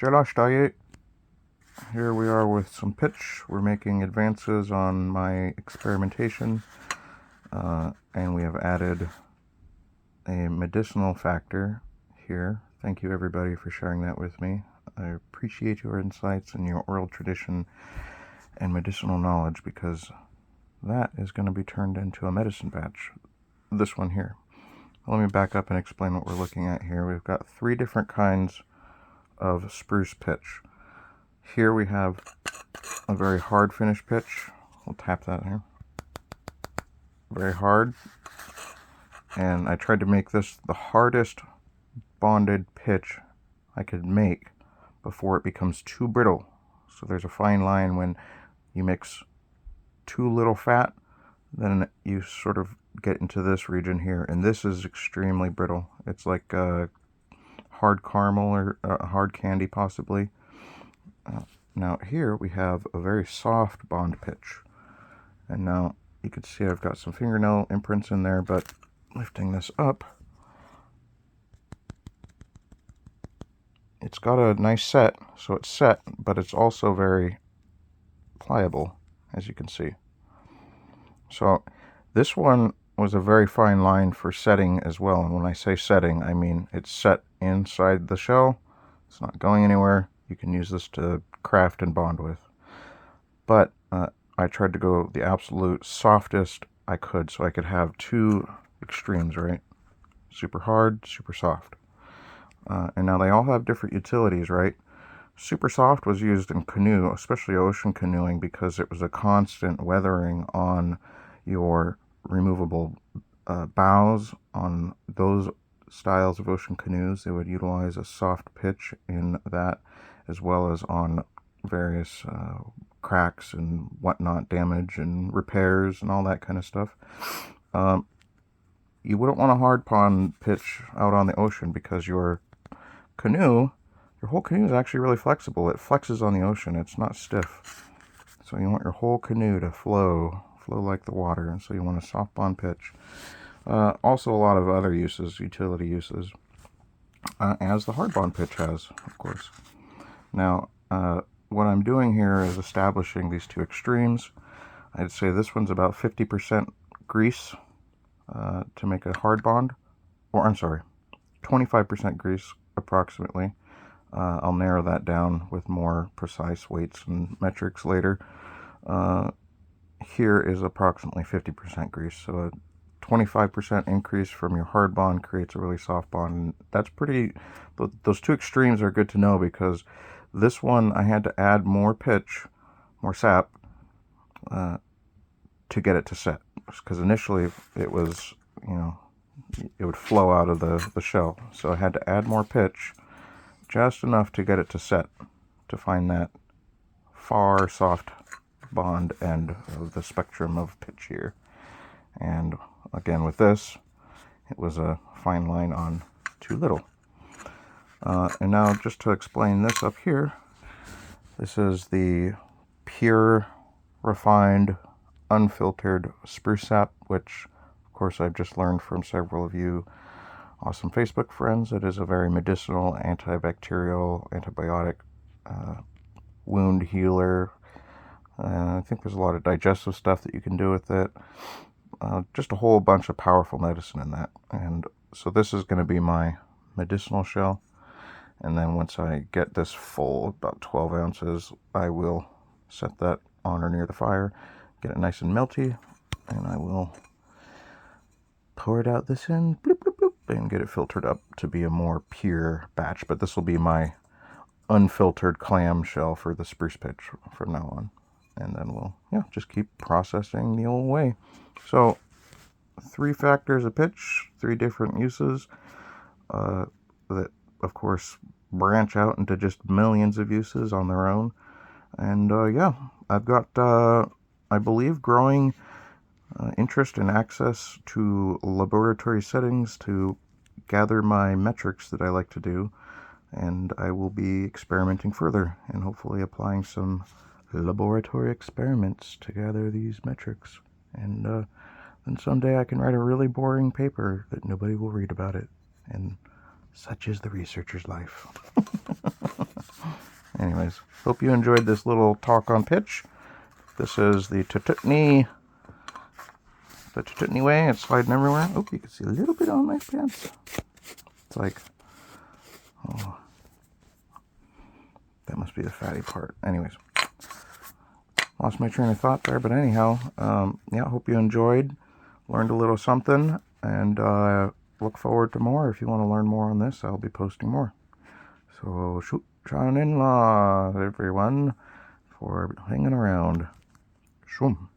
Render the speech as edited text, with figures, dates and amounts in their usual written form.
Jelash Diet. Here we are with some pitch. We're making advances on my experimentation, and we have added a medicinal factor here. Thank you everybody for sharing that with me. I appreciate your insights and your oral tradition and medicinal knowledge, because that is going to be turned into a medicine batch. This one here. Let me back up and explain what we're looking at here. We've got 3 different kinds of spruce pitch. Here we have a very hard finish pitch. We'll tap that here. Very hard. And I tried to make this the hardest bonded pitch I could make before it becomes too brittle. So there's a fine line when you mix too little fat, then you sort of get into this region here. And this is extremely brittle. It's like hard caramel or hard candy possibly. Now here we have a very soft bond pitch, and now you can see I've got some fingernail imprints in there, but lifting this up, it's got a nice set. So it's set, but it's also very pliable, as you can see. So this one was a very fine line for setting as well, and when I say setting, I mean it's set inside the shell. It's not going anywhere. You can use this to craft and bond with. But I tried to go the absolute softest I could, so I could have 2 extremes, right? Super hard, super soft. And now they all have different utilities, right? Super soft was used in canoe, especially ocean canoeing, because it was a constant weathering on your removable bows. On those styles of ocean canoes, they would utilize a soft pitch in that, as well as on various cracks and whatnot, damage and repairs and all that kind of stuff. You wouldn't want a hard pond pitch out on the ocean, because your whole canoe is actually really flexible. It flexes on the ocean. It's not stiff. So you want your whole canoe to flow like the water, and so you want a soft bond pitch. Also a lot of other uses, utility uses, as the hard bond pitch has, of course. Now, what I'm doing here is establishing these 2 extremes. I'd say this one's about 50% grease to make a hard bond, or I'm sorry, 25% grease approximately. I'll narrow that down with more precise weights and metrics later. Here is approximately 50% grease, so a 25% increase from your hard bond creates a really soft bond. And that's pretty, those 2 extremes are good to know, because this one I had to add more pitch, more sap, to get it to set, because initially it was, it would flow out of the shell. So I had to add more pitch, just enough to get it to set, to find that far soft bond end of the spectrum of pitch here. And again, with this, it was a fine line on too little. And now, just to explain this up here, this is the pure, refined, unfiltered spruce sap, which of course I've just learned from several of you awesome Facebook friends. It is a very medicinal, antibacterial, antibiotic, wound healer. I think there's a lot of digestive stuff that you can do with it. Just a whole bunch of powerful medicine in that. And so this is going to be my medicinal shell. And then once I get this full, about 12 ounces, I will set that on or near the fire, get it nice and melty, and I will pour it out this end, bloop, bloop, bloop, and get it filtered up to be a more pure batch. But this will be my unfiltered clam shell for the spruce pitch from now on. And then we'll, just keep processing the old way. So 3 factors of pitch, 3 different uses that, of course, branch out into just millions of uses on their own. And I've got, I believe, growing interest and access to laboratory settings to gather my metrics that I like to do. And I will be experimenting further and hopefully applying some laboratory experiments to gather these metrics. And then someday I can write a really boring paper that nobody will read about it. And such is the researcher's life. Anyways, hope you enjoyed this little talk on pitch. This is the Tututni way. It's sliding everywhere. Oh, you can see a little bit on my pants. It's like, oh, that must be the fatty part. Anyways, lost my train of thought there, but anyhow, yeah, hope you enjoyed, learned a little something, and look forward to more. If you want to learn more on this, I'll be posting more. So, shoot, John in law, everyone, for hanging around. Shroom.